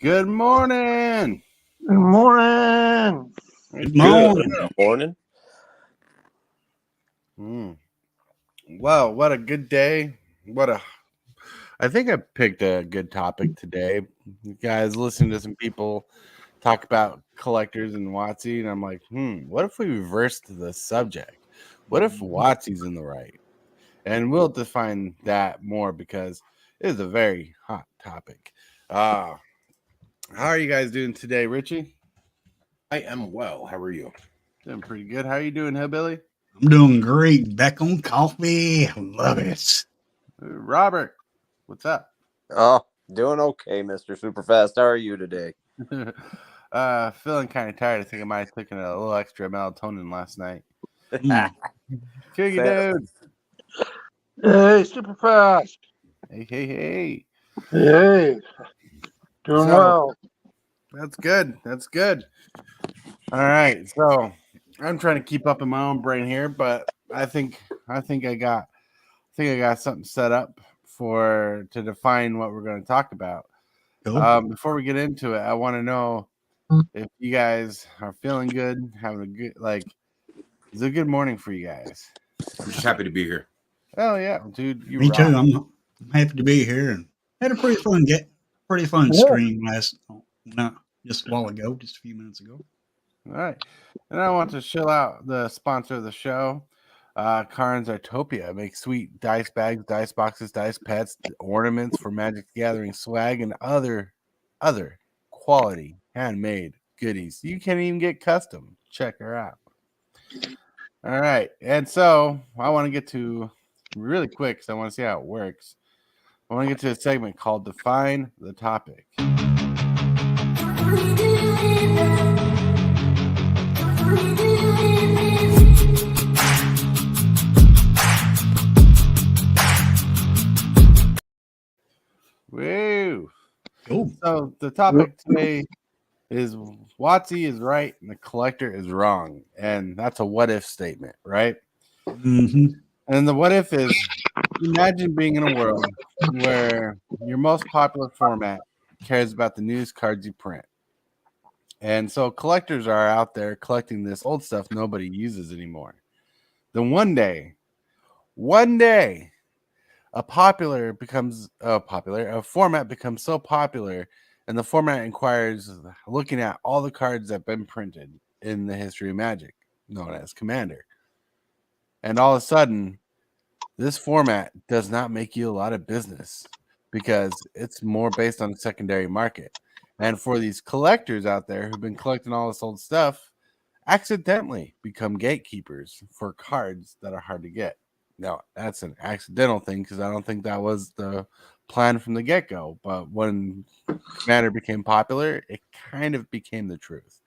Good morning. Good morning. Good morning. Good morning. Well, what a good day. I think I picked a good topic today. You guys, listen to some people talk about collectors and WOTC, and I'm like, what if we reversed the subject? What if WOTC's in the right? And we'll define that more because it is a very hot topic. How are you guys doing today, Richie? I am well. How are you? Doing pretty good. How are you doing, Hillbilly? I'm doing great. Back on coffee. Love it. Robert, what's up? Oh, doing okay, Mr. Superfast. How are you today? Feeling kind of tired. I think I might have taken a little extra melatonin last night. Chuggy dude. Hey, super fast. Hey. Hey, doing well. That's good. All right. So I'm trying to keep up in my own brain here, but I think I got something set up to define what we're going to talk about. Cool. Before we get into it, I want to know if you guys are feeling good, having a good, is it a good morning for you guys? I'm just happy to be here. Oh yeah, dude, Me rock. too. I'm happy to be here and had a pretty fun stream just a while ago, just a few minutes ago. All right, and I want to shout out the sponsor of the show, Karn's Artopia. Makes sweet dice bags, dice boxes, dice pets, ornaments for Magic the Gathering swag, and other quality handmade goodies. You can't even get custom. Check her out. All right, and so I want to get to really quick because I want to see how it works. I want to get to a segment called Define the Topic. Woo! Cool. So the topic today is WOTC is right and the collector is wrong. And that's a what if statement, right? Mm-hmm. And the what if is, imagine being in a world where your most popular format cares about the newest cards you print. And so collectors are out there collecting this old stuff nobody uses anymore. Then one day, a format becomes so popular, and the format inquires looking at all the cards that have been printed in the history of Magic, known as Commander. And all of a sudden, this format does not make you a lot of business because it's more based on the secondary market. And for these collectors out there who've been collecting all this old stuff, accidentally become gatekeepers for cards that are hard to get. Now, that's an accidental thing because I don't think that was the plan from the get-go. But when Commander became popular, it kind of became the truth.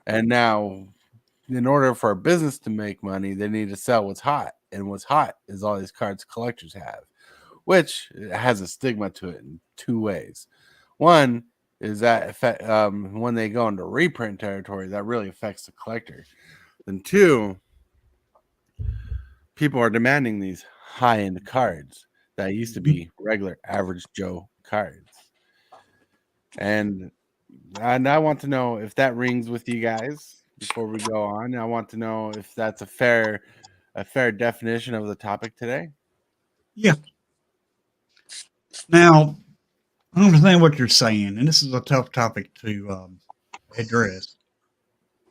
And now, in order for a business to make money, they need to sell what's hot. And what's hot is all these cards collectors have, which has a stigma to it in two ways. One is that when they go into reprint territory, that really affects the collector. Then two, people are demanding these high-end cards that used to be regular average Joe cards. And I want to know if that rings with you guys before we go on. I want to know if that's a fair definition of the topic today. Yeah. Now, I understand what you're saying, and this is a tough topic to address.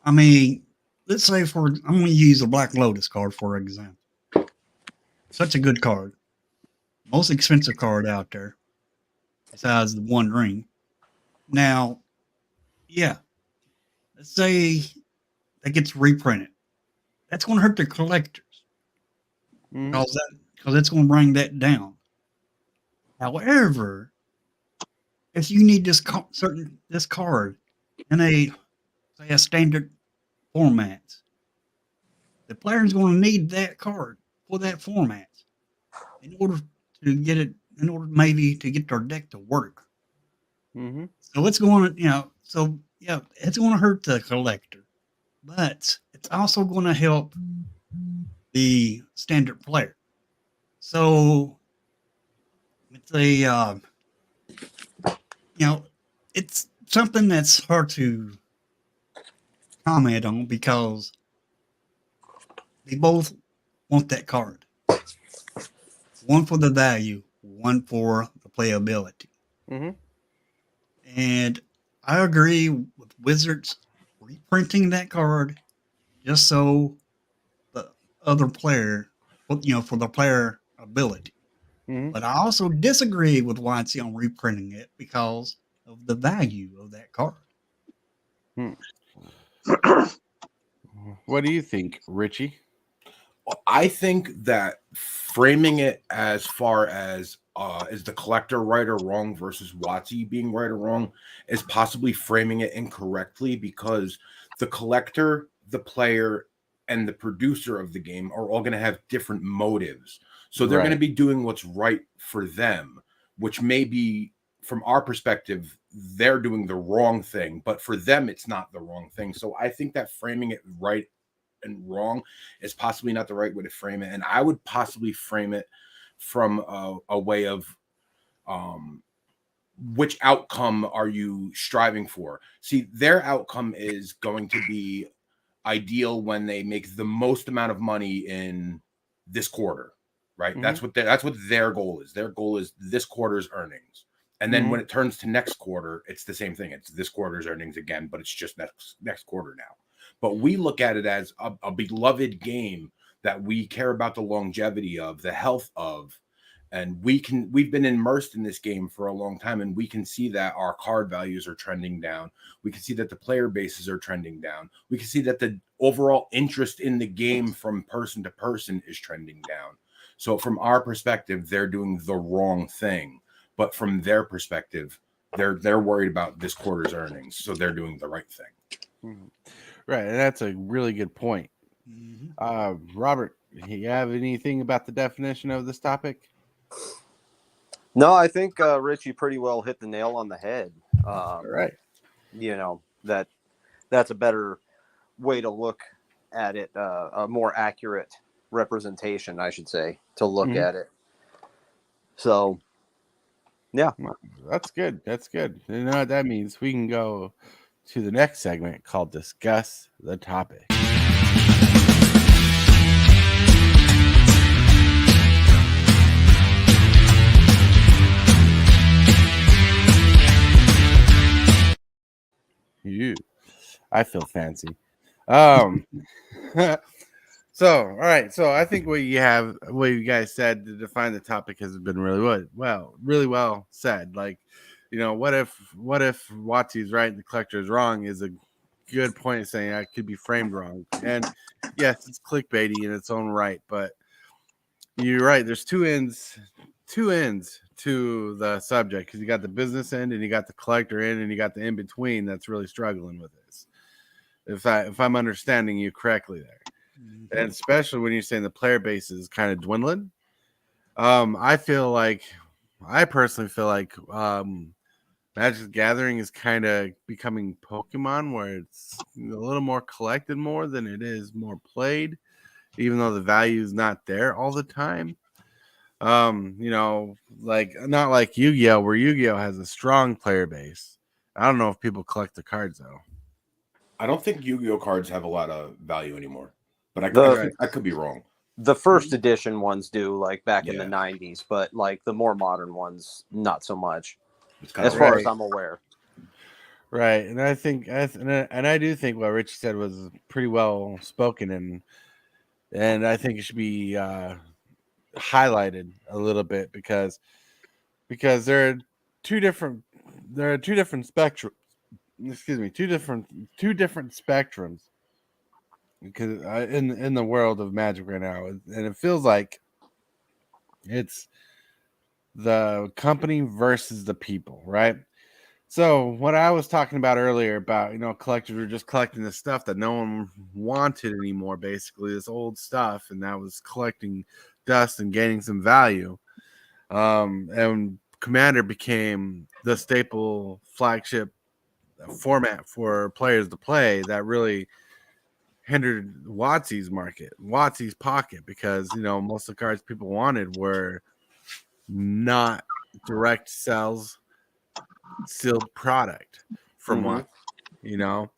I mean, let's say I'm going to use the Black Lotus card for example. Such a good card. Most expensive card out there, besides the One Ring. Now, yeah, let's say that gets reprinted. That's going to hurt the collectors because it's going to bring that down. However, if you need this card in a standard format, the player's going to need that card for that format in order to get it, in order maybe to get their deck to work. Mm-hmm. So it's going to, it's going to hurt the collector, but it's also going to help the standard player. So it's a, it's something that's hard to comment on because they both want that card. One for the value, one for the playability. Mm-hmm. And I agree with Wizards reprinting that card just so the other player, for the player ability. Mm-hmm. But I also disagree with WOTC on reprinting it because of the value of that card. What do you think, Richie? I think that framing it as far as is the collector right or wrong versus WOTC being right or wrong is possibly framing it incorrectly, because the collector, the player, and the producer of the game are all going to have different motives. So they're going to be doing what's right for them, which may be, from our perspective, they're doing the wrong thing, but for them, it's not the wrong thing. So I think that framing it right and wrong is possibly not the right way to frame it. And I would possibly frame it from a way of which outcome are you striving for? See, their outcome is going to be ideal when they make the most amount of money in this quarter, right? Mm-hmm. That's what their goal is. Their goal is this quarter's earnings. And then when it turns to next quarter, it's the same thing. It's this quarter's earnings again, but it's just next quarter now. But we look at it as a beloved game that we care about the longevity of, the health of, and we've been immersed in this game for a long time, and we can see that our card values are trending down. We can see that the player bases are trending down. We can see that the overall interest in the game from person to person is trending down. So from our perspective, they're doing the wrong thing. But from their perspective, they're worried about this quarter's earnings, so they're doing the right thing. Mm-hmm. Right, and that's a really good point. Robert, you have anything about the definition of this topic? No, I think Richie pretty well hit the nail on the head. Right. You know, that's a better way to look at it, a more accurate representation, I should say, to look at it. So, yeah. That's good. That's good. You know what that means? We can go to the next segment called Discuss the Topic. I feel fancy. So, all right. So I think what you guys said to define the topic has been really well said. Like, you know, what if WOTC is right and the collector is wrong is a good point of saying I could be framed wrong. And yes, it's clickbaity in its own right, but you're right. There's two ends to the subject, because you got the business end and you got the collector end and you got the in between that's really struggling with this. If I'm understanding you correctly there. And especially when you're saying the player base is kind of dwindling. I personally feel like Magic the Gathering is kind of becoming Pokemon, where it's a little more collected more than it is more played, even though the value is not there all the time. You know, like not like Yu-Gi-Oh, where Yu-Gi-Oh has a strong player base. I don't know if people collect the cards though. I don't think Yu-Gi-Oh cards have a lot of value anymore, but I could be wrong. The first edition ones do, like back in the 90s, but like the more modern ones, not so much, as far as I'm aware. Right, and I think, and I do think what Richie said was pretty well spoken, and I think it should be highlighted a little bit because there are two different spectrums. Excuse me, two different spectrums. Because in the world of Magic right now, and it feels like it's the company versus the people, right? So what I was talking about earlier about, you know, collectors were just collecting this stuff that no one wanted anymore, basically this old stuff, and that was collecting dust and gaining some value. And Commander became the staple flagship format for players to play that really hindered WOTC's pocket, because, you know, most of the cards people wanted were not direct sells sealed product from Mhm. one, you know.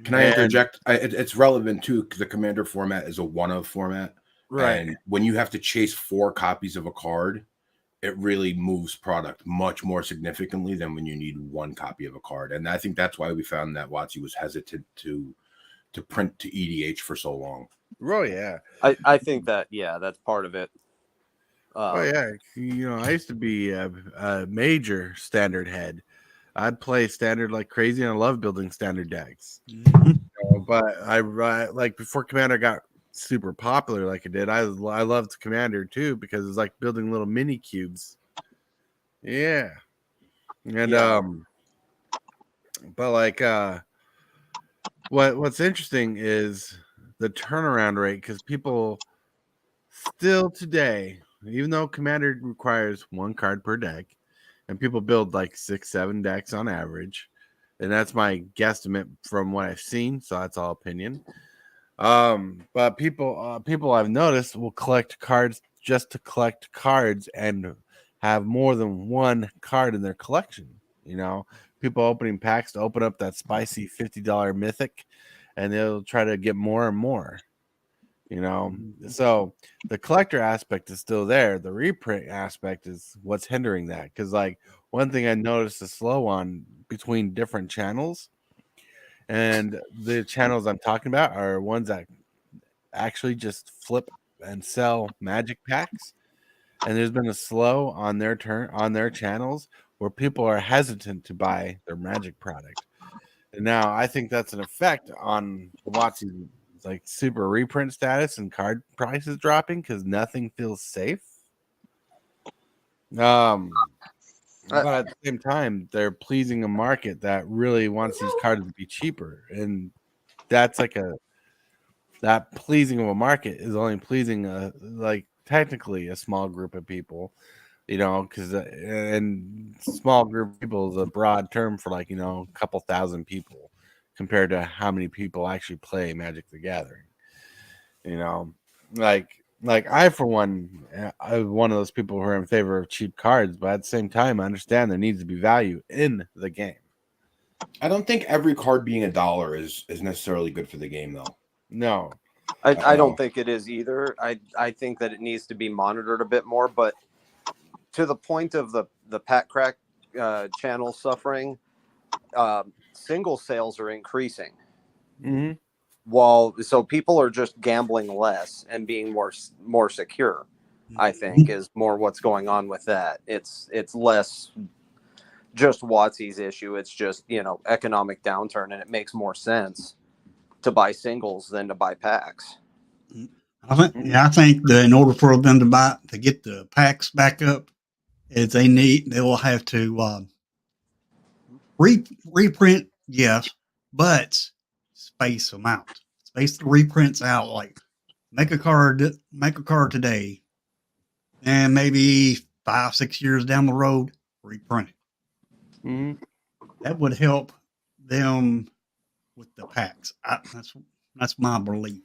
Can I And- interject? It's relevant too, because the commander format is a one-of format. Right. And when you have to chase 4 copies of a card, it really moves product much more significantly than when you need 1 copy of a card. And I think that's why we found that WOTC was hesitant to print to EDH for so long. Oh yeah. I think that, yeah, that's part of it. Oh yeah. You know, I used to be a major standard head. I'd play standard like crazy, and I love building standard decks. But I like before Commander got super popular like it did, I loved Commander too, because it's like building little mini cubes. Yeah. And Yeah. but like what's interesting is the turnaround rate, because people still today, even though Commander requires 1 card per deck, and people build like 6-7 decks on average, and that's my guesstimate from what I've seen, so that's all opinion. But people I've noticed will collect cards just to collect cards and have more than 1 card in their collection. You know, people opening packs to open up that spicy $50 mythic, and they'll try to get more and more. You know, so the collector aspect is still there. The reprint aspect is what's hindering that. Because like one thing I noticed is slow on between different channels, and the channels I'm talking about are ones that actually just flip and sell magic packs. And there's been a slow on their channels where people are hesitant to buy their magic product. And now I think that's an effect on WOTC's like super reprint status and card prices dropping, because nothing feels safe. But at the same time, they're pleasing a market that really wants these cards to be cheaper, and that's like that pleasing of a market is only pleasing like technically a small group of people, you know, because and small group of people is a broad term for like, you know, a couple thousand people compared to how many people actually play Magic the Gathering. You know, like I for one, I'm one of those people who are in favor of cheap cards, but at the same time, I understand there needs to be value in the game. I don't think every card being $1 is necessarily good for the game, though. No, I don't think it is either. I think that it needs to be monitored a bit more, but to the point of the Pack Crack channel suffering, single sales are increasing. Mm-hmm. So people are just gambling less and being more secure. I think is more what's going on with that. It's less just WOTC's issue. It's just, you know, economic downturn, and it makes more sense to buy singles than to buy packs. I think that in order for them to get the packs back up, is they will have to reprint, yes, but space them out, space the reprints out. Like make a card today, and maybe 5-6 years down the road, reprint it. Mm-hmm. That would help them with the packs. That's my belief.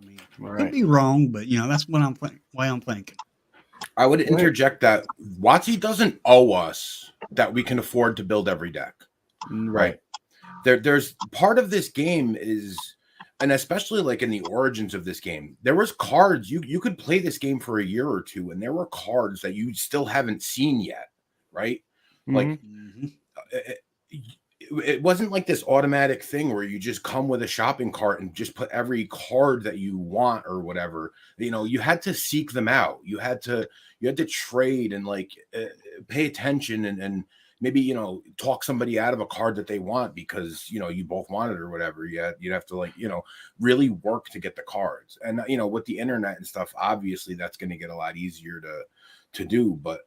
I mean, could be wrong, but you know that's what way I'm thinking. I would interject that WOTC doesn't owe us that we can afford to build every deck. Right. There's part of this game is, and especially like in the origins of this game, there was cards you could play this game for a year or two, and there were cards that you still haven't seen yet, right? Like it wasn't like this automatic thing where you just come with a shopping cart and just put every card that you want or whatever. You know, you had to seek them out. You had to trade and like pay attention and maybe, you know, talk somebody out of a card that they want because, you know, you both want it or whatever. You'd have to like, you know, really work to get the cards. And, you know, with the internet and stuff, obviously that's going to get a lot easier to do, but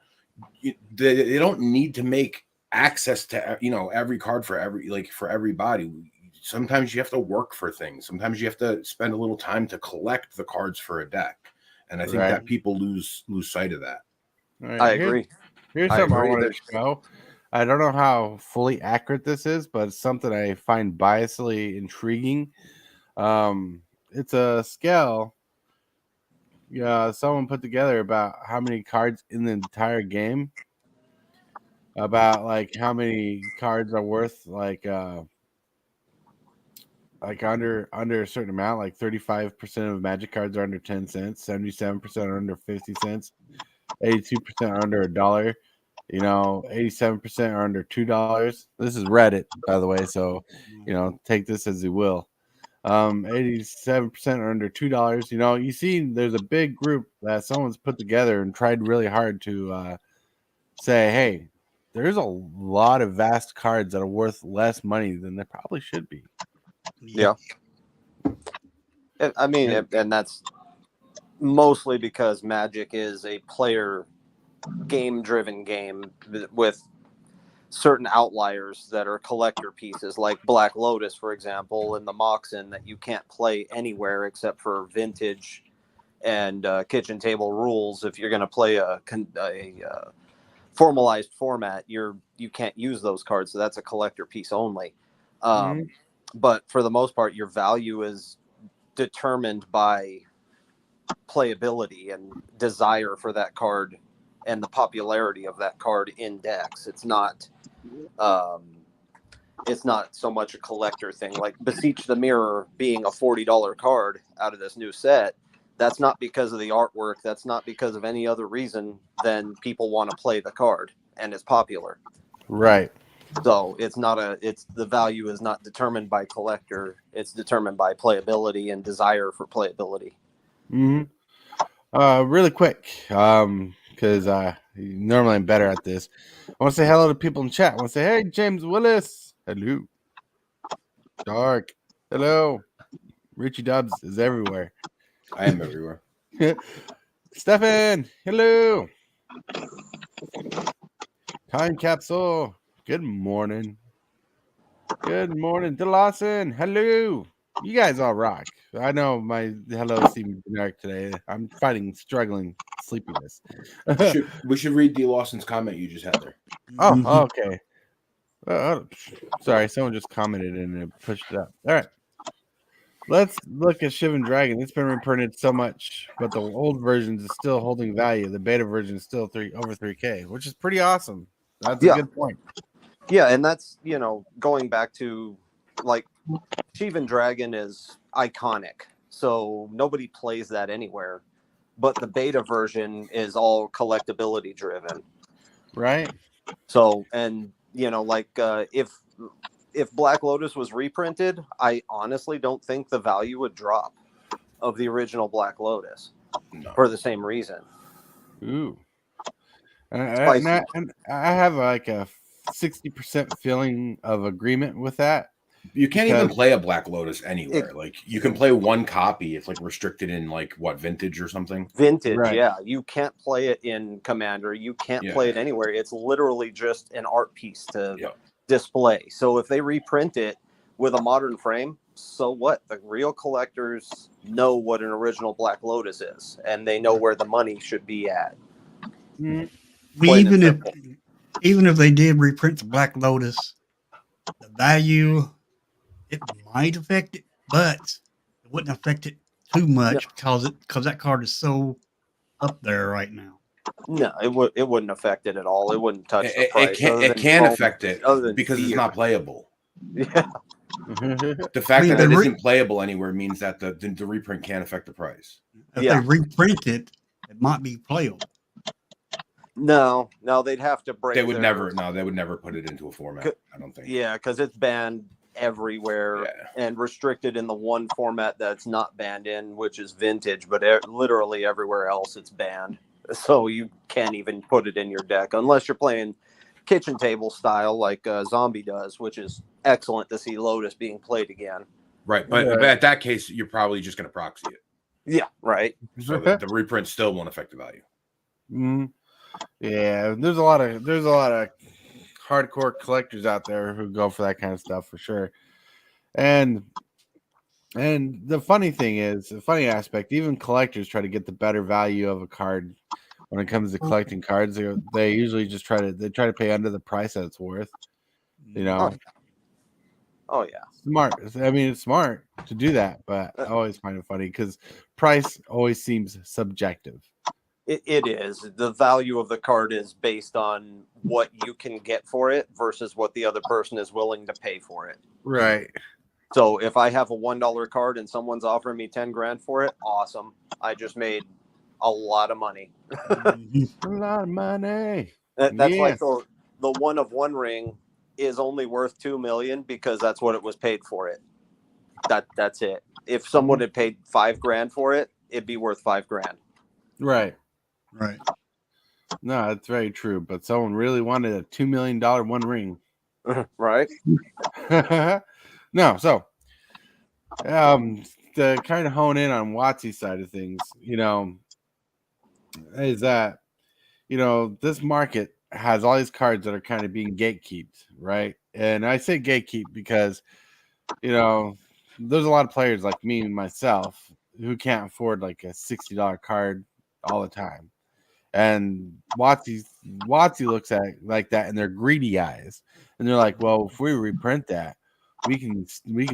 they don't need to make access to, you know, every card for everybody. Sometimes you have to work for things. Sometimes you have to spend a little time to collect the cards for a deck. And I think that people lose sight of that. Right. I agree. Here's something I want to show. I don't know how fully accurate this is, but it's something I find biasly intriguing. It's a scale someone put together about how many cards in the entire game. about like how many cards are worth like under a certain amount, like 35% of Magic cards are under 10 cents, 77% are under 50 cents, 82% are under $1. 87% are under $2. This is Reddit, by the way, so take this as you will. 87% are under $2. You see, there's a big group that someone's put together and tried really hard to say, hey, there's a lot of vast cards that are worth less money than they probably should be. Yeah. I mean, and that's mostly because Magic is a player game-driven game with certain outliers that are collector pieces, like Black Lotus, for example, and the Moxen that you can't play anywhere except for Vintage and kitchen table rules. If you're going to play a formalized format, you can't use those cards, so that's a collector piece only. But for the most part, your value is determined by playability and desire for that card and the popularity of that card in decks. It's not so much a collector thing. Like Beseech the Mirror being a $40 card out of this new set, that's not because of the artwork. That's not because of any other reason than people want to play the card and it's popular. Right. So the value is not determined by collector. It's determined by playability and desire for playability. Really quick, because normally I'm better at this. I want to say hello to people in chat. I want to say, hey, James Willis. Hello. Dark. Hello. Richie Dubs is everywhere. I am everywhere. Stefan. Hello. Time Capsule. Good morning. Good morning. DeLawson. Hello. You guys all rock. I know my hello seems generic today. I'm struggling sleepiness. we should read D. Lawson's comment you just had there. Oh, okay. Sorry, someone just commented and it pushed it up. All right. Let's look at Shivan Dragon. It's been reprinted so much, but the old version is still holding value. The beta version is still over 3K, which is pretty awesome. That's a good point. Yeah, and that's, going back to, like, Shivan Dragon is iconic, so nobody plays that anywhere. But the beta version is all collectability driven. Right. So, and, if Black Lotus was reprinted, I honestly don't think the value would drop of the original Black Lotus for the same reason. Ooh. And I have like a 60% feeling of agreement with that. You can't even play a Black Lotus anywhere. Like you can play one copy. It's like restricted in like Vintage or something. Vintage, right. Yeah. You can't play it in Commander. You can't play it anywhere. It's literally just an art piece to display. So if they reprint it with a modern frame, so what? The real collectors know what an original Black Lotus is, and they know where the money should be at. Even if they did reprint the Black Lotus, the value, it might affect it, but it wouldn't affect it too much because that card is so up there right now. No, it wouldn't affect it at all. It wouldn't touch the price. It can affect it because it's not playable. Yeah. The fact that it isn't playable anywhere means that the reprint can't affect the price. If they reprint it, it might be playable. No, they'd have to break. They would never put it into a format. I don't think. Yeah, because it's banned everywhere and restricted in the one format that's not banned in, which is Vintage. But literally everywhere else, it's banned. So you can't even put it in your deck unless you're playing kitchen table style like Zombie does, which is excellent to see Lotus being played again. But at that case, you're probably just going to proxy it. Yeah, right. So the reprint still won't affect the value. Yeah, there's a lot of hardcore collectors out there who go for that kind of stuff for sure. And the funny thing is, the funny aspect, even collectors try to get the better value of a card when it comes to collecting cards. They usually just try to pay under the price that it's worth. Oh yeah. Smart. I mean, it's smart to do that, but I always find it funny because price always seems subjective. It is. The value of the card is based on what you can get for it versus what the other person is willing to pay for it. Right. So if I have a $1 card and someone's offering me 10 grand for it, awesome. I just made a lot of money. A lot of money. That's Yeah. like the one of one ring is only worth 2 million because that's what it was paid for it. That's it. If someone had paid 5 grand for it, it'd be worth 5 grand. Right. Right. No, that's very true. But someone really wanted a $2 million one ring. Right? No, so to kind of hone in on WOTC side of things, you know, is that, you know, this market has all these cards that are kind of being gatekeeped, right? And I say gatekeep because, you know, there's a lot of players like me and myself who can't afford like a $60 card all the time. And WOTC looks at it like that in their greedy eyes. And they're like, well, if we reprint that, we can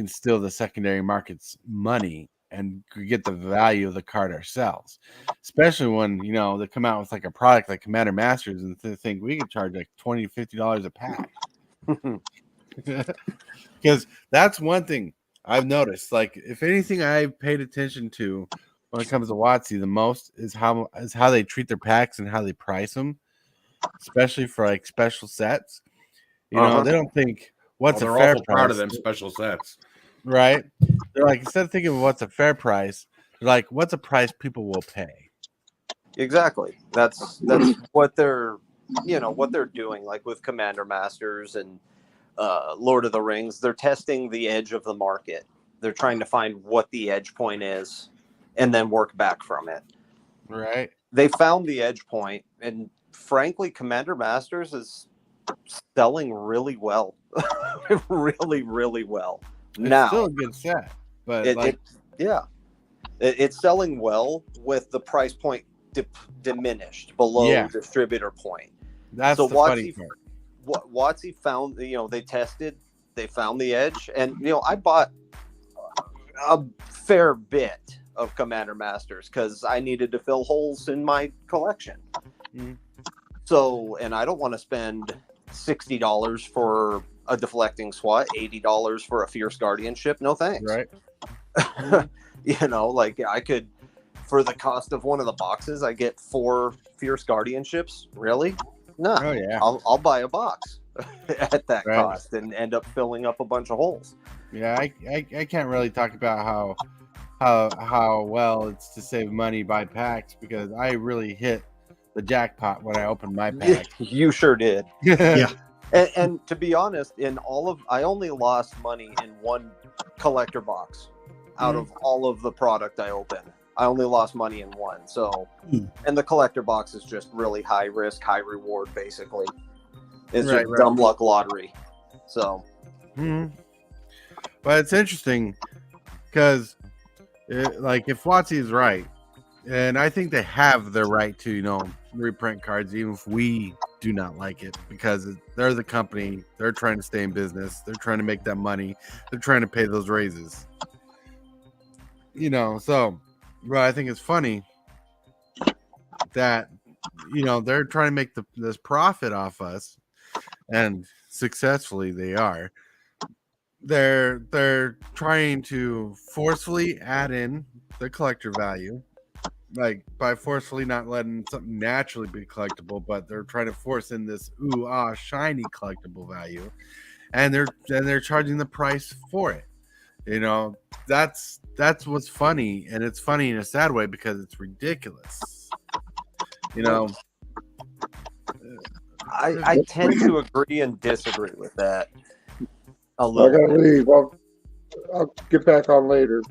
steal the secondary market's money and get the value of the card ourselves. Especially when, you know, they come out with like a product like Commander Masters and they think we can charge like $20 to $50 a pack. Because that's one thing I've noticed. Like, if anything I've paid attention to when it comes to WOTC the most is how they treat their packs and how they price them, especially for like special sets. You know, they don't think what's a they're fair awful price. proud of them special sets. Right? They're like, instead of thinking of what's a fair price, they're like, what's a price people will pay? Exactly. That's what they're doing, like with Commander Masters and Lord of the Rings. They're testing the edge of the market. They're trying to find what the edge point is and then work back from it. Right. They found the edge point, and frankly, Commander Masters is selling really well. Really, really well. It's still a good set, but it's selling well with the price point diminished below distributor point. That's so the funny part. WOTC found, they tested, they found the edge, and I bought a fair bit of Commander Masters because I needed to fill holes in my collection. Mm-hmm. So, and I don't want to spend $60 for a deflecting SWAT, $80 for a fierce guardianship. No thanks. Right. Like I could, for the cost of one of the boxes, I get 4 fierce guardianships. Really? No. Oh yeah. I'll buy a box at that cost and end up filling up a bunch of holes. Yeah, I can't really talk about how well it's to save money by packs because I really hit the jackpot when I opened my pack. You sure did. Yeah. And to be honest, I only lost money in one collector box out of all of the product I opened. I only lost money in one. So, and the collector box is just really high risk, high reward, basically. It's just dumb luck lottery. So, but it's interesting because, like, if WOTC is right, and I think they have the right to, reprint cards, even if we do not like it, because they're the company, they're trying to stay in business, they're trying to make that money, they're trying to pay those raises. So, well, I think it's funny that, they're trying to make this profit off us, and successfully they are. They're trying to forcefully add in the collector value, like by forcefully not letting something naturally be collectible, but they're trying to force in this shiny collectible value, and they're charging the price for it. That's what's funny, and it's funny in a sad way because it's ridiculous. I tend to agree and disagree with that a I little gotta bit. leave. I'll get back on later.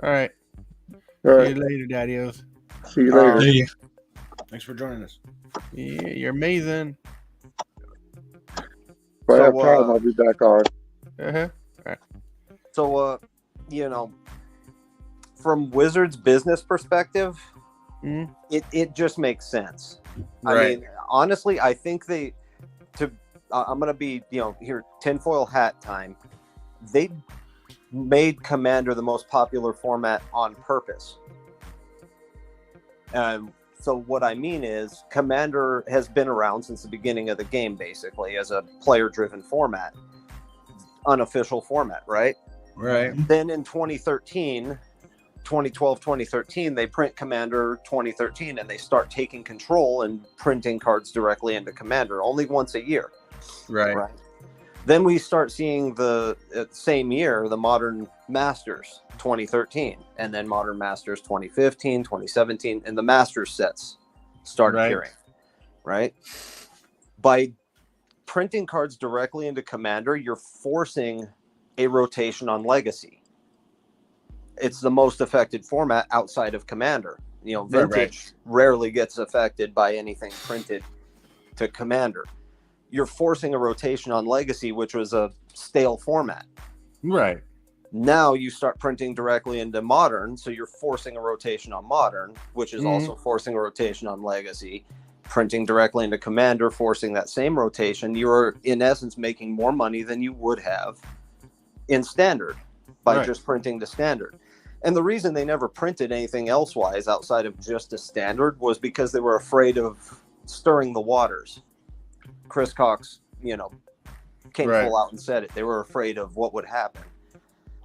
All right. All right. See you later, Daddy-O's. See you later. See ya. Thanks for joining us. Yeah, you're amazing. If I have time, I'll be back on. Uh-huh. So, from Wizards' business perspective, it just makes sense. Right. I mean, honestly, I think I'm going to be, here, tinfoil hat time. They made Commander the most popular format on purpose. So what I mean is Commander has been around since the beginning of the game, basically, as a player-driven format, unofficial format, right? Right. Then in 2012, 2013, they print Commander 2013, and they start taking control and printing cards directly into Commander, only once a year. Right. Then we start seeing the same year, the Modern Masters 2013, and then Modern Masters 2015, 2017, and the Masters sets start appearing, right? By printing cards directly into Commander, you're forcing a rotation on Legacy. It's the most affected format outside of Commander. You know, Vintage rarely gets affected by anything printed to Commander. You're forcing a rotation on Legacy, which was a stale format. Right. Now you start printing directly into Modern, so you're forcing a rotation on Modern, which is also forcing a rotation on Legacy. Printing directly into Commander, forcing that same rotation. You're, in essence, making more money than you would have in Standard by just printing to Standard. And the reason they never printed anything elsewise outside of just a Standard was because they were afraid of stirring the waters. Chris Cox, you know, came full out and said it. They were afraid of what would happen.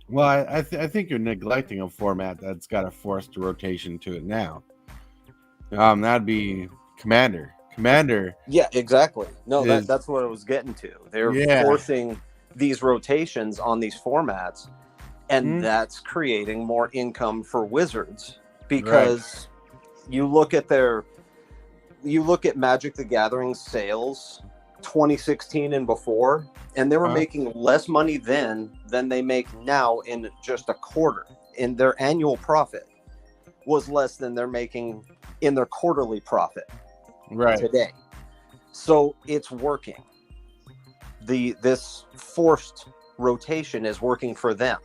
Well, I think you're neglecting a format that's got a forced rotation to it now. That'd be Commander. Yeah, exactly. No, that's what I was getting to. They're forcing these rotations on these formats, and that's creating more income for Wizards because you look at Magic the Gathering sales 2016 and before, and they were making less money then than they make now in just a quarter. In their annual profit was less than they're making in their quarterly profit today. So it's working. This forced rotation is working for them.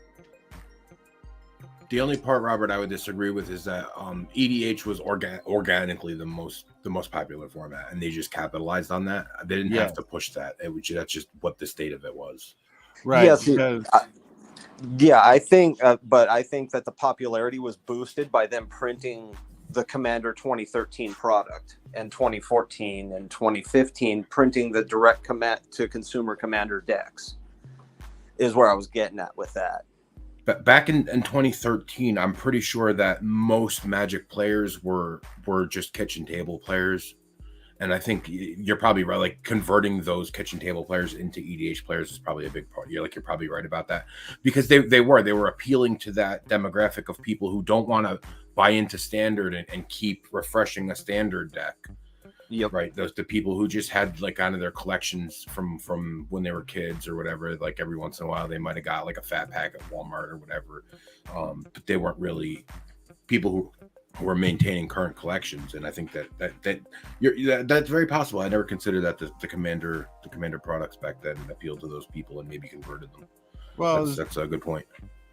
The only part, Robert, I would disagree with is that EDH was organically the most popular format, and they just capitalized on that. They didn't have to push that. That's just what the state of it was. Right. Yes, I think, but I think that the popularity was boosted by them printing the Commander 2013 product, and 2014 and 2015 printing the direct to consumer Commander decks. Is where I was getting at with that. But back in 2013, I'm pretty sure that most Magic players were just kitchen table players. And I think you're probably right. Like converting those kitchen table players into EDH players is probably a big part. You're probably right about that, because they were appealing to that demographic of people who don't want to buy into Standard and keep refreshing a Standard deck. Yep. Right. The people who just had like kind of their collections from when they were kids or whatever. Like every once in a while, they might have got like a fat pack at Walmart or whatever. But they weren't really people who were maintaining current collections. And I think that's very possible. I never considered that the Commander products back then appealed to those people and maybe converted them. Well, that's a good point.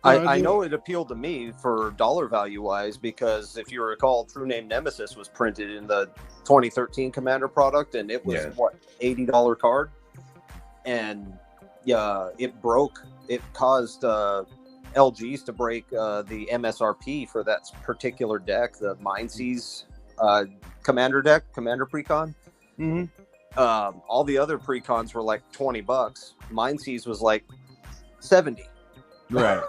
I know it appealed to me for dollar value wise, because if you recall, True Name Nemesis was printed in the 2013 Commander product, and it was $80 card, and it broke. It caused LGs to break the MSRP for that particular deck, the Mindseas Commander deck, Commander Precon. All the other precons were like $20. Mindseas was like $70. Right.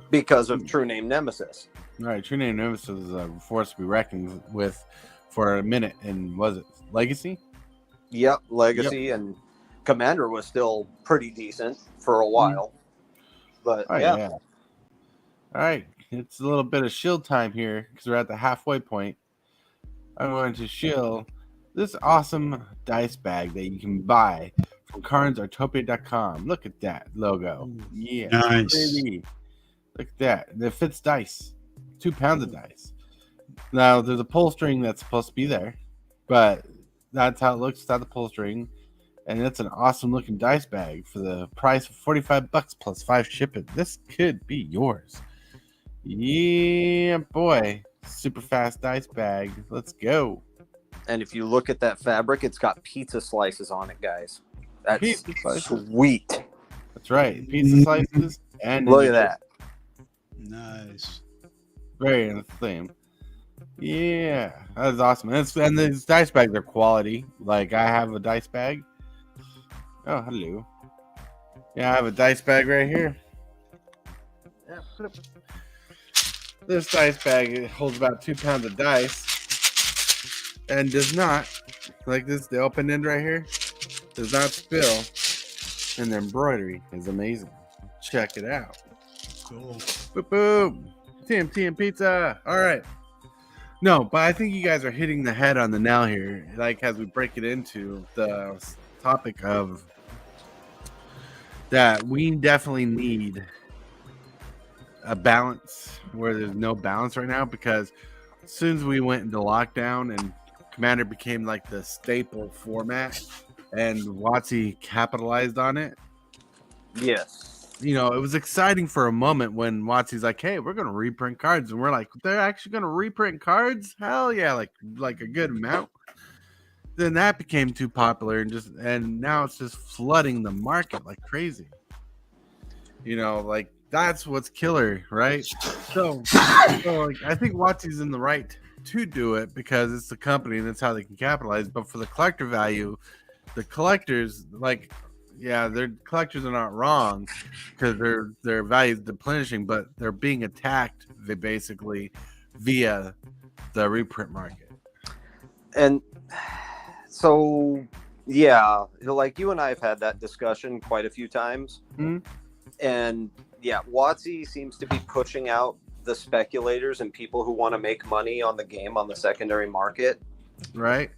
Because of True Name Nemesis. Right. True Name Nemesis was a force to be reckoned with for a minute. And was it Legacy? Yep. Legacy and Commander was still pretty decent for a while. But All right. It's a little bit of shield time here because we're at the halfway point. I'm going to shield this awesome dice bag that you can buy from cardsartopia.com. Look at that logo. Yeah. Nice. Baby. Look at that. It fits dice. 2 pounds of dice. Now, there's a pull string that's supposed to be there, but that's how it looks without the pull string. And it's an awesome looking dice bag for the price of $45 plus 5 shipping. This could be yours. Yeah, boy. Super fast dice bag. Let's go. And if you look at that fabric, it's got pizza slices on it, guys. That's sweet. That's right. Pizza slices and look at that. Nice. Very in the theme. Yeah, that's awesome. And these dice bags are quality. Like I have a dice bag. Oh, hello. Yeah, I have a dice bag right here. Yeah, this dice bag, it holds about 2 pounds of dice and does not, like this, the open end right here, does not spill. And the embroidery is amazing. Check it out. Cool. Boop, boop. TMT and pizza. All right. No, but I think you guys are hitting the head on the nail here. Like as we break it into the topic of that, we definitely need a balance where there's no balance right now, because as soon as we went into lockdown and Commander became like the staple format and WOTC capitalized on it. Yes. You know, it was exciting for a moment when WOTC's like, hey, we're going to reprint cards. And we're like, they're actually going to reprint cards? Hell yeah, like a good amount. Then that became too popular and now it's just flooding the market like crazy. You know, like that's what's killer, right? So like, I think WOTC's in the right to do it because it's the company and that's how they can capitalize. But for the collector value, the collectors, like, yeah, their collectors are not wrong because their value is deplenishing, but they're being attacked basically via the reprint market. And so, yeah, like you and I have had that discussion quite a few times. Mm-hmm. And yeah, WOTC seems to be pushing out the speculators and people who want to make money on the game on the secondary market. Right.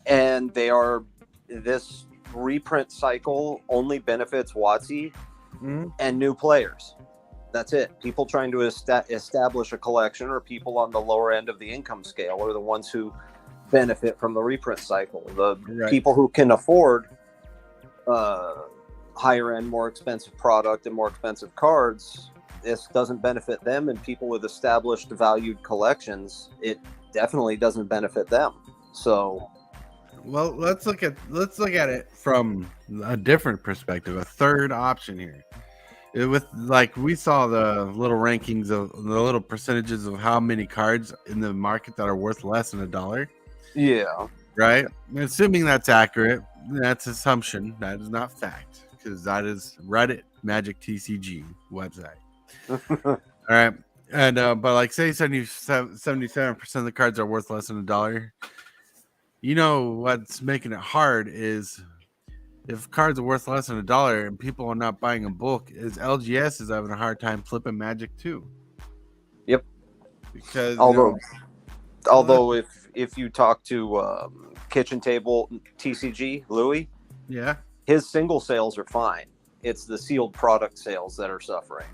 And this reprint cycle only benefits WOTC and new players. That's it. People trying to establish a collection or people on the lower end of the income scale are the ones who benefit from the reprint cycle. The people who can afford higher end, more expensive product and more expensive cards, this doesn't benefit them, and people with established valued collections, it definitely doesn't benefit them. So well, let's look at it from a different perspective, a third option here. With like we saw the little rankings of the little percentages of how many cards in the market that are worth less than $1. Yeah. Right. Assuming that's accurate, that's assumption. That is not fact, because that is Reddit Magic TCG website. All right. And but like say 77% of the cards are worth less than $1. You know what's making it hard is if cards are worth less than $1 and people are not buying in bulk, is LGS is having a hard time flipping Magic too. Yep. Because although if you talk to Kitchen Table TCG Louis, yeah, his single sales are fine. It's the sealed product sales that are suffering.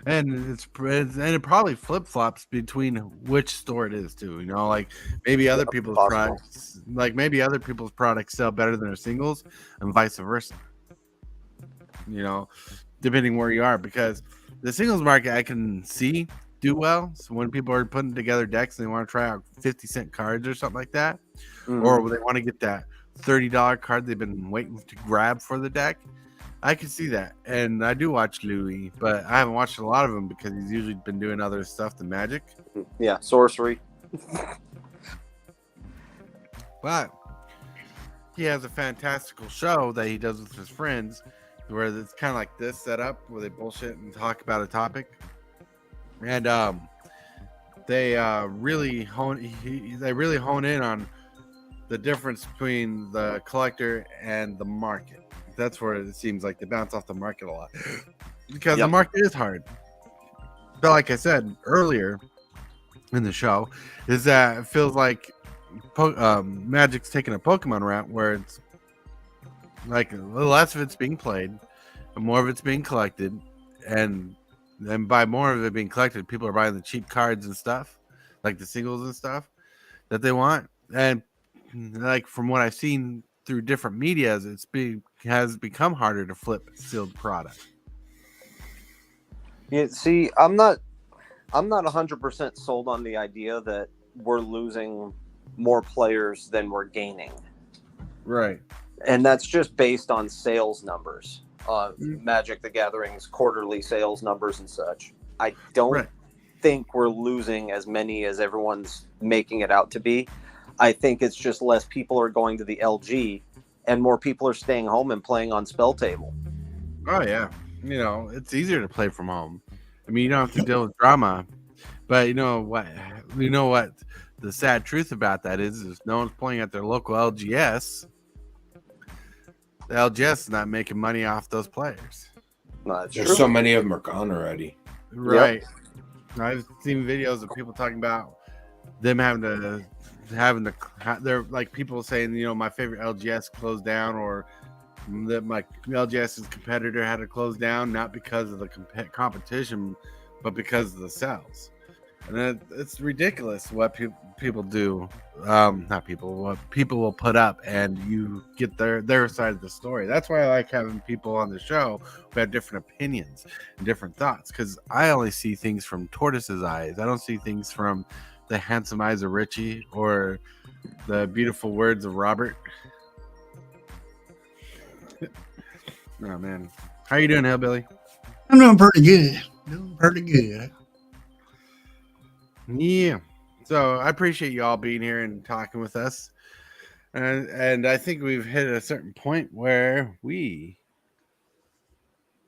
And it probably flip flops between which store it is too. You know, like maybe other people's products, sell better than their singles, and vice versa. You know, depending where you are, because the singles market I can see do well. So when people are putting together decks and they want to try out 50-cent cards or something like that, or they want to get that $30 card they've been waiting to grab for the deck, I can see that. And I do watch Louis, but I haven't watched a lot of him because he's usually been doing other stuff than Magic. Yeah, sorcery. But he has a fantastical show that he does with his friends where it's kind of like this setup where they bullshit and talk about a topic. And they really hone in on the difference between the collector and the market. That's where it seems like they bounce off the market a lot because the market is hard. But like I said earlier in the show, is that it feels like Magic's taking a Pokemon route where it's like a little less of it's being played, and more of it's being collected, and then by more of it being collected, people are buying the cheap cards and stuff, like the singles and stuff that they want. And like from what I've seen through different medias, has become harder to flip sealed product. Yeah, see, I'm not 100% sold on the idea that we're losing more players than we're gaining. Right. And that's just based on sales numbers, Magic the Gathering's quarterly sales numbers and such. I don't think we're losing as many as everyone's making it out to be. I think it's just less people are going to the LG and more people are staying home and playing on Spell Table. Oh yeah, it's easier to play from home. I mean, you don't have to deal with drama. But you know what? The sad truth about that is no one's playing at their local LGS. The LGS is not making money off those players. No, that's There's true. so many of them are gone already. Right. Yep. I've seen videos of people talking about them having to they're like people saying, my favorite LGS closed down, or that my LGS's competitor had to close down, not because of the competition, but because of the sales. And it's ridiculous what people do. Not people, what people will put up, and you get their side of the story. That's why I like having people on the show who have different opinions and different thoughts, because I only see things from Tortoise's eyes. I don't see things from the handsome eyes of Richie or the beautiful words of Robert. Oh man, how you doing, Hillbilly? I'm doing pretty good. Yeah. So I appreciate you all being here and talking with us. And I think we've hit a certain point where we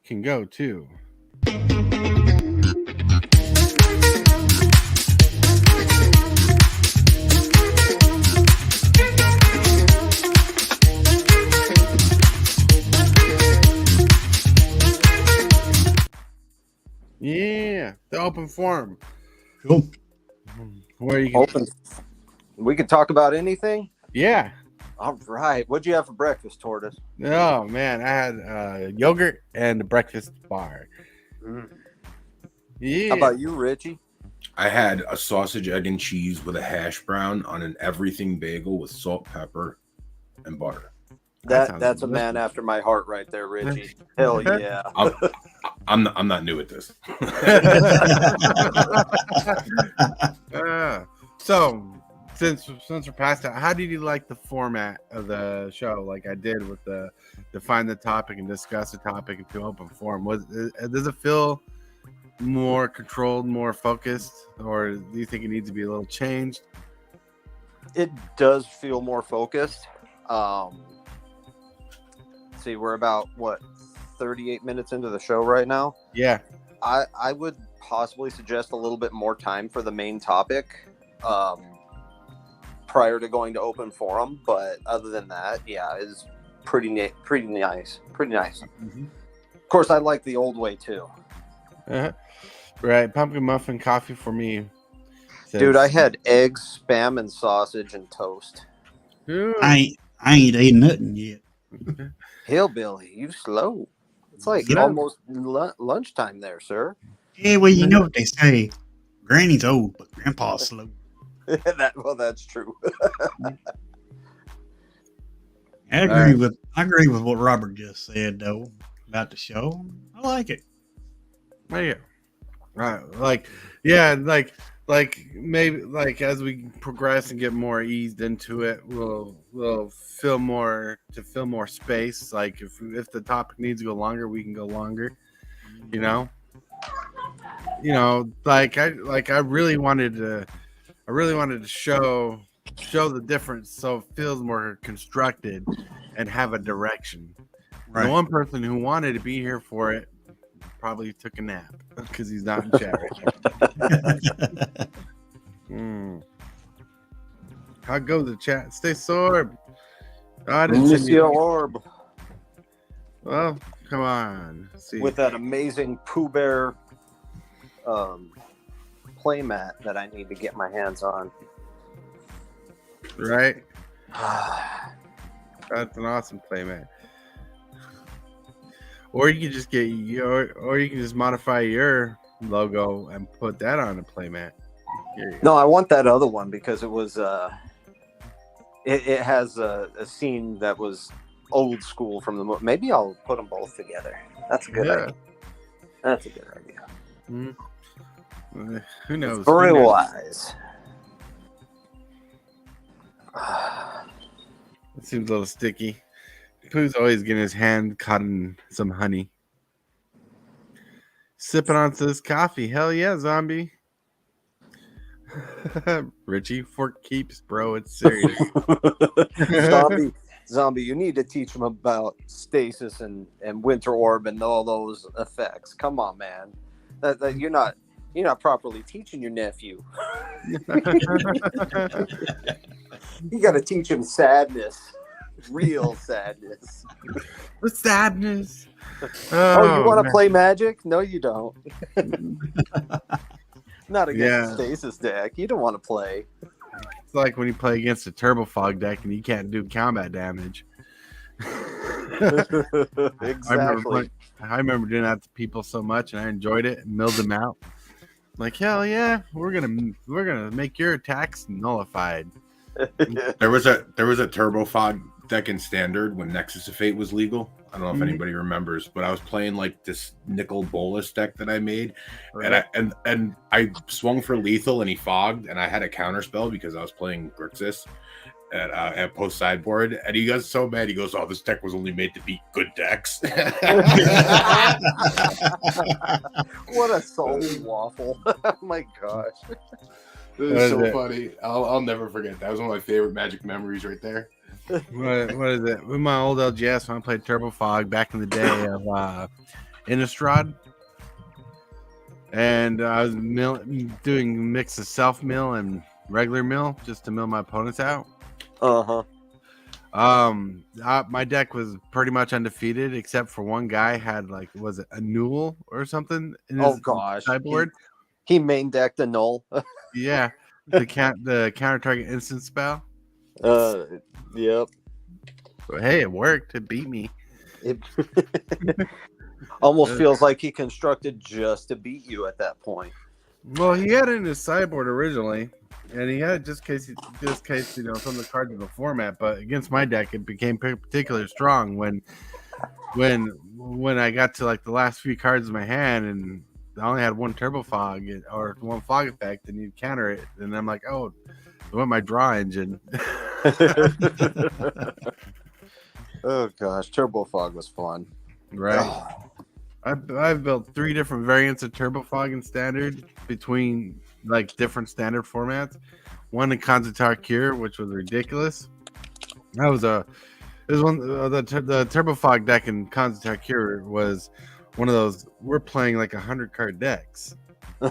can go to the open forum. Cool. Where you can Open. We can talk about anything. Yeah. All right. What'd you have for breakfast, Tortoise? Oh man, I had yogurt and a breakfast bar. Yeah. How about you, Richie? I had a sausage, egg, and cheese with a hash brown on an everything bagel with salt, pepper, and butter. That's a man after my heart right there, Richie. Hell yeah. I'm not new at this. So since we're past that, how did you like the format of the show? Like I did with the define the topic and discuss the topic into open forum. Does it feel more controlled, more focused, or do you think it needs to be a little changed? It does feel more focused. See, we're about 38 minutes into the show right now. Yeah. I would possibly suggest a little bit more time for the main topic prior to going to open forum, but other than that, yeah, it's pretty nice. Mm-hmm. Of course, I like the old way too. Right, pumpkin muffin coffee for me. Dude, I had eggs, spam, and sausage and toast. I ain't eating nothing yet. Hillbilly, you slow. It's like almost lunchtime there, sir. Yeah, well, you know what they say. Granny's old, but Grandpa's slow. That's true. I agree with what Robert just said though about the show. I like it. Yeah. Right. Maybe as we progress and get more eased into it, we'll feel more space. Like if the topic needs to go longer, we can go longer. I really wanted to show the difference so it feels more constructed and have a direction. Right. The one person who wanted to be here for it probably took a nap because he's not in chat right now. How goes the chat? Stay sorb. I didn't see your orb. Well, come on. Let's see. With that amazing Pooh Bear playmat that I need to get my hands on. Right. That's an awesome playmat. Or you can just just modify your logo and put that on a playmat. No, I want that other one because it was it has a scene that was old school from the movie. Maybe I'll put them both together. That's a good idea. That's a good idea. Mm-hmm. Who knows? Story wise. It seems a little sticky. Pooh's always getting his hand caught in some honey. Sipping on this coffee. Hell yeah, zombie. Richie, for keeps, bro. It's serious. Zombie, you need to teach him about stasis and winter orb and all those effects. Come on, man. That you're not properly teaching your nephew. You got to teach him sadness, real sadness. The sadness. Oh, you want to play Magic? No, you don't. Not against the stasis deck. You don't want to play. It's like when you play against a turbo fog deck and you can't do combat damage. Exactly. I remember doing that to people so much, and I enjoyed it and milled them out. Like, hell yeah, we're gonna make your attacks nullified. There was a turbo fog deck in standard when Nexus of Fate was legal. I don't know if anybody remembers, but I was playing like this nickel bolus deck that I made, Right. and I swung for lethal and he fogged, and I had a counter spell because I was playing Grixis at post sideboard, and he got so mad. He goes, "Oh, this deck was only made to beat good decks." What a salty waffle! Oh my gosh, It was so funny. I'll never forget. That was one of my favorite Magic memories right there. What is it? With my old LGS, when I played Turbo Fog back in the day of Innistrad, and I was doing a mix of self mill and regular mill just to mill my opponents out. My deck was pretty much undefeated except for one guy had like, was it a Newell or something in his sideboard? He main decked a null. Yeah, the counter target instant spell. Yep. But hey, it worked. It beat me. It almost feels like he constructed just to beat you at that point. Well, he had it in his sideboard originally, and he had it just in case some of the cards in the format. But against my deck, it became particularly strong when I got to like the last few cards in my hand, and I only had one turbo fog or one fog effect, and you'd counter it, and I'm like, oh, I want my draw engine. Oh gosh, Turbo Fog was fun. Right. I've built 3 different variants of Turbo Fog in standard between like different standard formats. One in Kanzatar Cure, which was ridiculous. The Turbo Fog deck in Kanzatar Cure was one of those. We're playing like 100 card decks. A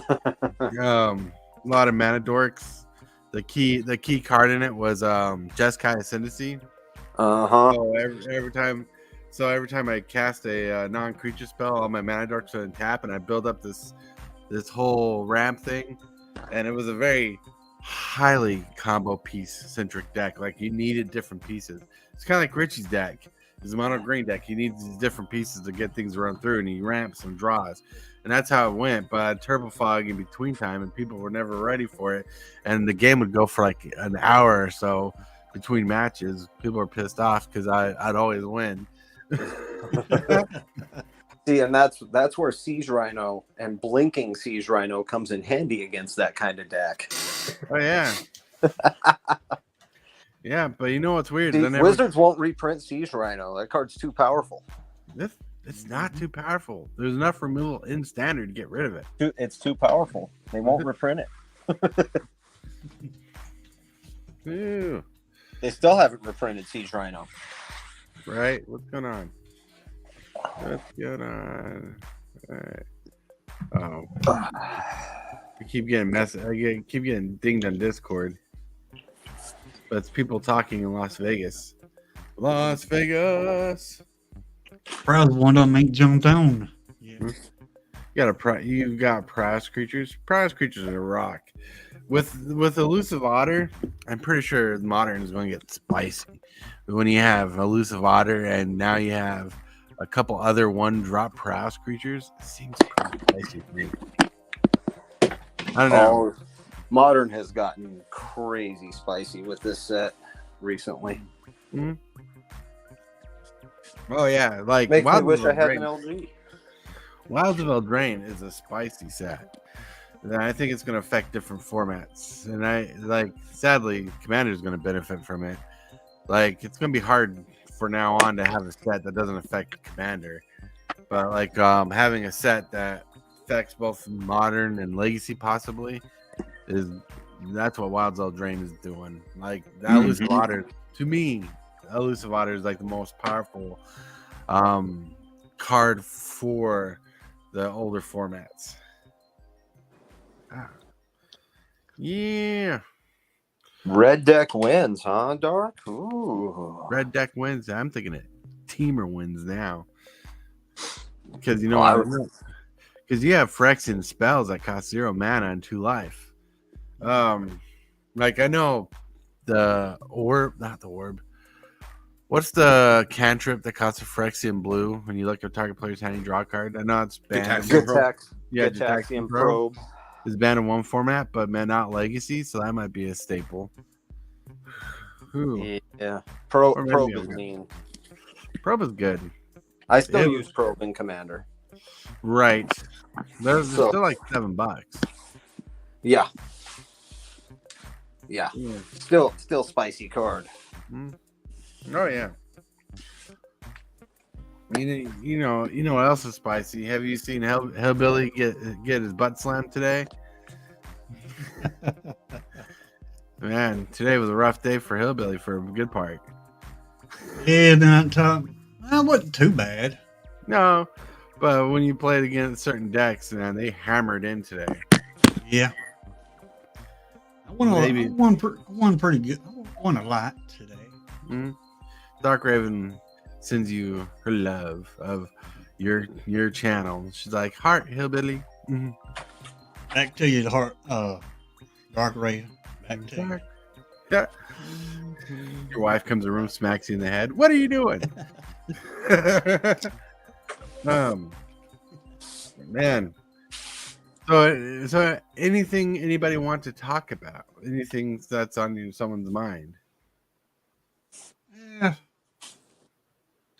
lot of mana dorks. The key card in it was Jeskai Ascendancy. So every time I cast a non-creature spell, all my mana dorks would tap, and I build up this whole ramp thing, and it was a very highly combo piece centric deck. Like you needed different pieces. It's kind of like Richie's deck. It's a mono green deck. He needs these different pieces to get things run through, and he ramps and draws. And that's how it went. But I had Turbo Fog in between time, and people were never ready for it. And the game would go for like an hour or so between matches. People were pissed off because I'd always win. See, and that's where Siege Rhino and Blinking Siege Rhino comes in handy against that kind of deck. Oh yeah. Yeah, but you know what's weird? See, Wizards won't reprint Siege Rhino. That card's too powerful. It's not too powerful. There's enough removal in standard to get rid of it. It's too powerful. They won't reprint it. Ew. They still haven't reprinted Siege Rhino. Right? What's going on? All right. Oh. I keep getting keep getting dinged on Discord. But it's people talking in Las Vegas. Las Vegas. Proud one of them ain't jumped on. Yeah. You've got Prowess creatures. Prowess creatures are rock. With Elusive Otter, I'm pretty sure Modern is going to get spicy. But when you have Elusive Otter and now you have a couple other 1-drop Prowess creatures, it seems pretty spicy to me. I don't know. Modern has gotten crazy spicy with this set recently. Mm-hmm. Oh yeah, like makes me wish I had an LG. Wilds of Eldraine is a spicy set. And I think it's going to affect different formats, and sadly, Commander is going to benefit from it. Like it's going to be hard for now on to have a set that doesn't affect Commander, but like having a set that affects both Modern and Legacy possibly is That's what Wild's Eldraine is doing. Like that Mhm. elusive otter, to me, elusive otter is like the most powerful card for the older formats. Yeah. Red deck wins, huh, Dark? Ooh. Red deck wins. I'm thinking it. Teamer wins now. Because you Oh, know, because you have Phyrexian spells that cost 0 mana and 2 life. Like I know the orb, not the orb. What's the cantrip that costs a Phyrexian blue when you look at target player's hand and draw a card? I know it's banned. Gitaxian Gitax. Yeah, Gitaxian Gitaxian probe. is banned in one format, but man, not legacy, so that might be a staple. Ooh. Yeah. Or Probe maybe is I'm mean. Probe is good. I still It- use probe in Commander. Right. They're So- still like $7. Yeah. Yeah. Still spicy card. Oh yeah. You know what else is spicy? Have you seen Hillbilly get his butt slammed today? Man, today was a rough day for Hillbilly for a good part. Yeah, that wasn't too bad. No, but when you played against certain decks, man, they hammered in today. Yeah. I won pretty good. I won a lot today. Darc Raven sends you her love of your channel. She's like, heart, Hillbilly. Back to you, the heart, Darc Raven. Back to you. Yeah. Your wife comes in the room, smacks you in the head. What are you doing? Man. So anything anybody want to talk about? Anything that's on someone's mind? Yeah.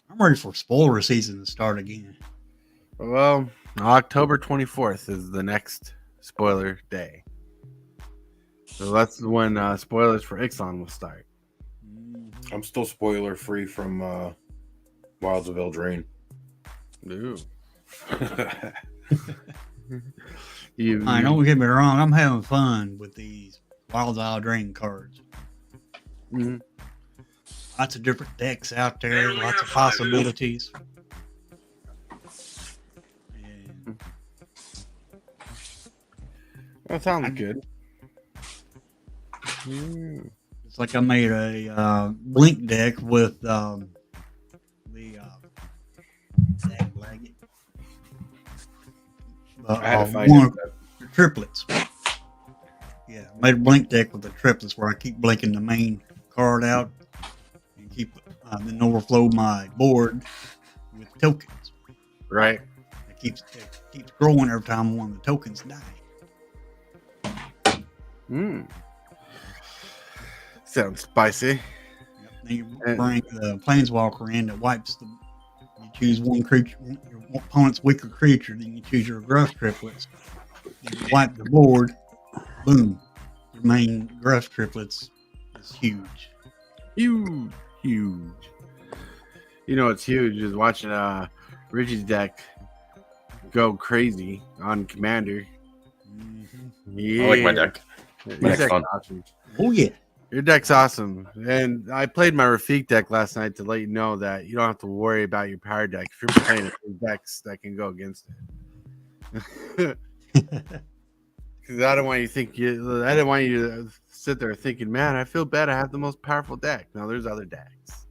I'm ready for spoiler season to start again. Well, October 24th is the next spoiler day. So that's when spoilers for Ixalan will start. I'm still spoiler free from Wilds of Eldraine. Ooh. Don't get me wrong. I'm having fun with these Wild Eldraine cards. Mhm. Lots of different decks out there. Lots of possibilities. And That sounds good. it's like I made a blink deck with the I had to find one it. the triplets. Yeah, made a blink deck with the triplets where I keep blinking the main card out and keep then overflow my board with tokens. Right. It keeps growing every time one of the tokens die. Sounds spicy. Then you bring the planeswalker in that wipes the. You choose one creature, your opponent's weaker creature, then you choose your gruff triplets. Then you wipe the board. Boom. Your main gruff triplets is huge. Huge. You know what's huge is watching Richie's deck go crazy on Commander. Yeah. I like my deck. Your My deck's deck's fun. awesome. Oh yeah. Your deck's awesome. And I played my Rafik deck last night to let you know that you don't have to worry about your power deck. If you're playing it, there's decks that can go against it. Because I don't want you to think I didn't want you to sit there thinking, man, I feel bad. I have the most powerful deck. No, there's other decks,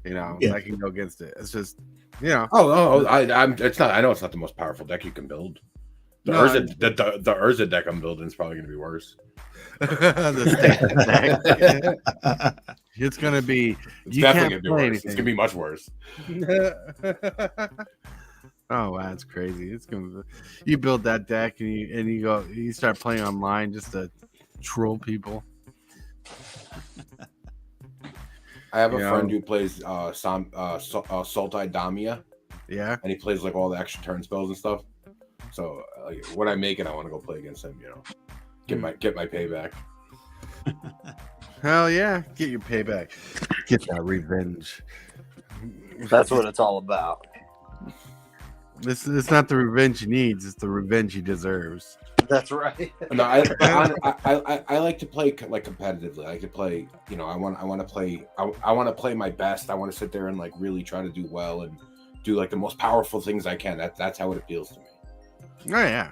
that can go against it. It's just, It's not. I know it's not the most powerful deck you can build. The No, Urza deck I'm building is probably going to be worse. the deck. It's gonna be. It's You definitely can't going to be play worse. It's going to be much worse. Oh wow, that's crazy. It's gonna. You build that deck and you start playing online just to troll people. I have a friend who plays Sultai Damia, Yeah. and he plays like all the extra turn spells and stuff. So when I make it, I want to go play against him. Get my payback. Hell yeah, get your payback. Get that revenge. That's what it's all about. It's not the revenge he needs, it's the revenge he deserves. That's right. No, I like to play like competitively. I like to play. You know, I want to play. I want to play my best. I want to sit there and like really try to do well and do like the most powerful things I can. That's how it appeals to me. Oh yeah.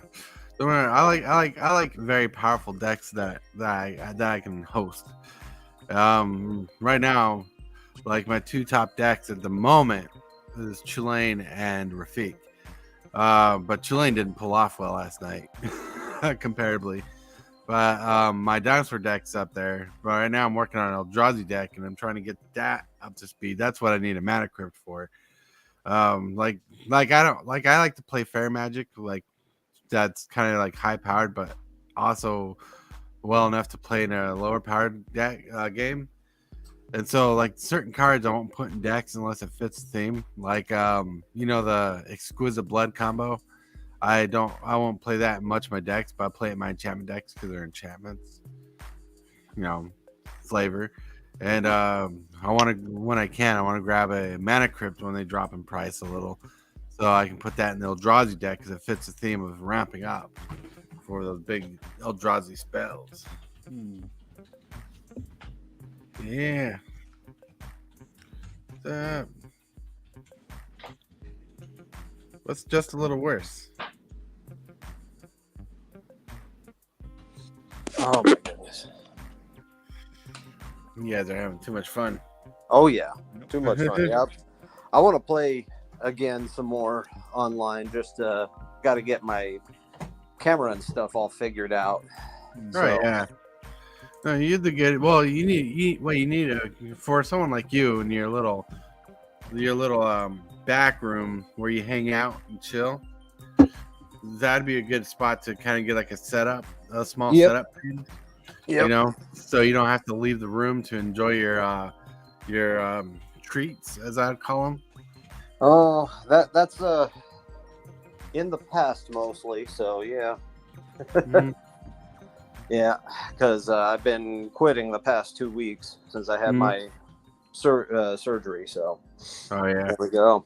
I like very powerful decks that I can host. Right now, like my two top decks at the moment is Tulane and Rafik. But Tulane didn't pull off well last night, comparably. But my dinosaur deck's up there. But right now I'm working on an Eldrazi deck, and I'm trying to get that up to speed. That's what I need a mana crypt for. I like to play fair magic, like that's kind of like high powered, but also well enough to play in a lower powered deck game. And so like certain cards I won't put in decks unless it fits the theme. Like the Exquisite Blood combo. I won't play that much in my decks, but I play it in my enchantment decks because they're enchantments. Flavor. And I want to grab a mana crypt when they drop in price a little, so I can put that in the Eldrazi deck because it fits the theme of ramping up for those big Eldrazi spells. Yeah. What's just a little worse? Oh my goodness. You guys are having too much fun. Oh yeah, too much fun. Yep. I want to play again some more online. Just got to get my camera and stuff all figured out. Right? Yeah. No, you have to get. Well, you need for someone like you in your little back room where you hang out and chill. That'd be a good spot to kind of get like a small setup. Yep. So you don't have to leave the room to enjoy your treats, as I'd call them. Oh, that's in the past mostly. So yeah. Mm-hmm. Yeah, because I've been quitting the past 2 weeks since I had my surgery. So, oh yeah, there we go.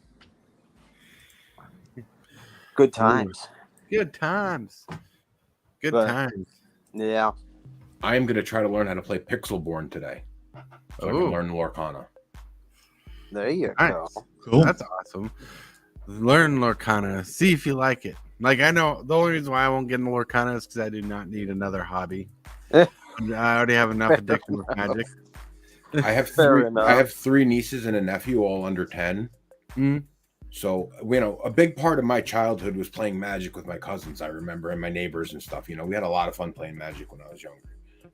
Good times. Good times. Yeah. I am going to try to learn how to play Pixelborn today, so I can learn Lorcana. There you nice. go. Cool. That's awesome. Learn Lorcana. See if you like it. Like, I know the only reason why I won't get into Lorcana is because I do not need another hobby. I already have enough addiction with magic. I have three nieces and a nephew, all under 10. Mm-hmm. So, a big part of my childhood was playing Magic with my cousins, I remember, and my neighbors and stuff. We had a lot of fun playing Magic when I was younger.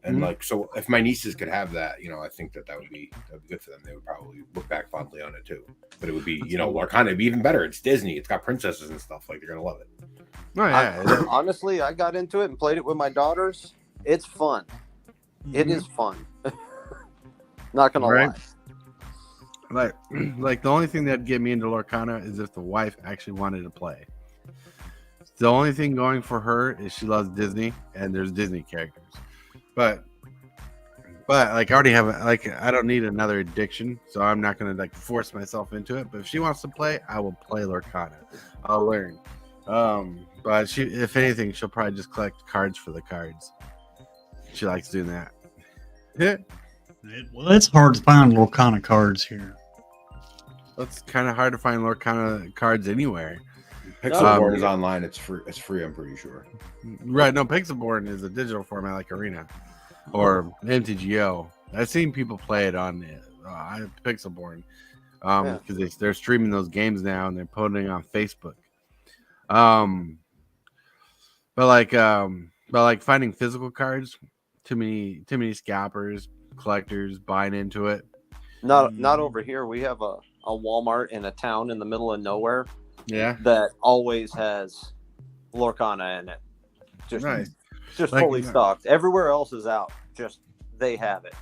And so if my nieces could have that, I think that would be good for them. They would probably look back fondly on it too. But it would be, Lorcana would be even better. It's Disney. It's got princesses and stuff. Like, they're gonna love it. Oh yeah. Honestly, I got into it and played it with my daughters. It's fun. It is fun. Not gonna lie. Like the only thing that'd get me into Lorcana is if the wife actually wanted to play. The only thing going for her is she loves Disney and there's Disney characters. But like I already have I don't need another addiction, so I'm not gonna force myself into it. But if she wants to play, I will play Lorcana. I'll learn. But if anything, she'll probably just collect cards for the cards. She likes doing that. Yeah. Well, it's hard to find Lorcana cards here. It's kind of hard to find Lorcana cards anywhere. Pixelborn is online. It's free. I'm pretty sure. Right. No, Pixelborn is a digital format like Arena or MTGO. I've seen people play it on Pixelborn because they're streaming those games now and they're putting it on Facebook. But finding physical cards, too many scalpers, collectors buying into it. Not over here. We have a Walmart in a town in the middle of nowhere. Yeah, that always has Lorcana in it. Nice. Just fully stocked. Everywhere else is out. Just they have it.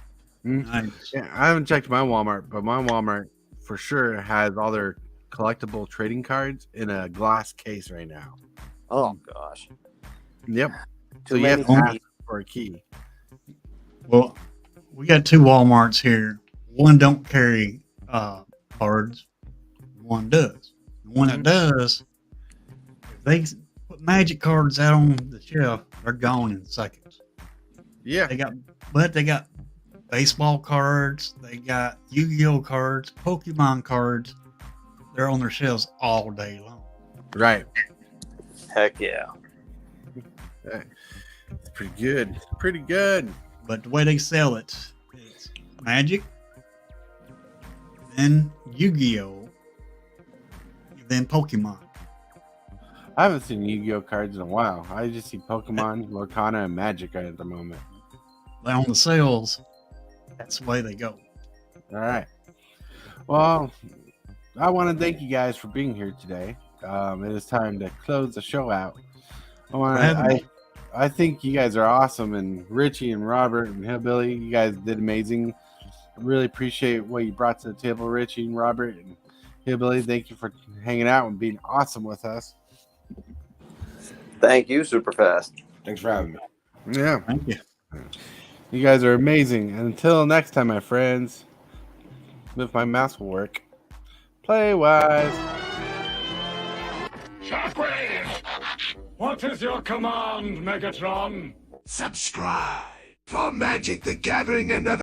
Nice. Yeah, I haven't checked my Walmart, but my Walmart for sure has all their collectible trading cards in a glass case right now. Oh gosh. Yep. So Too you have many to ask for a key. Well, we got two Walmarts here. One don't carry cards. One does. The one that does, if they put put Magic cards out on the shelf, they're gone in seconds. Yeah. They got baseball cards, they got Yu-Gi-Oh cards, Pokemon cards. They're on their shelves all day long. Right. Heck yeah. It's pretty good. Pretty good. But the way they sell it, it's Magic, then Yu-Gi-Oh, then Pokemon. I haven't seen Yu-Gi-Oh cards in a while. I just see Pokemon, Lorcana, and Magic at the moment. They're on the sales. That's the way they go. All right. Well, I want to thank you guys for being here today. It is time to close the show out. I think you guys are awesome, and Richie and Robert and Hillbilly, you guys did amazing. I really appreciate what you brought to the table, Richie and Robert and Hillbilly. Thank you for hanging out and being awesome with us. Thank you, Superfast. Thanks for having me. Yeah. Thank you. You guys are amazing. And until next time, my friends, if my mouse will work, play wise. Shockwave! What is your command, Megatron? Subscribe for Magic the Gathering and other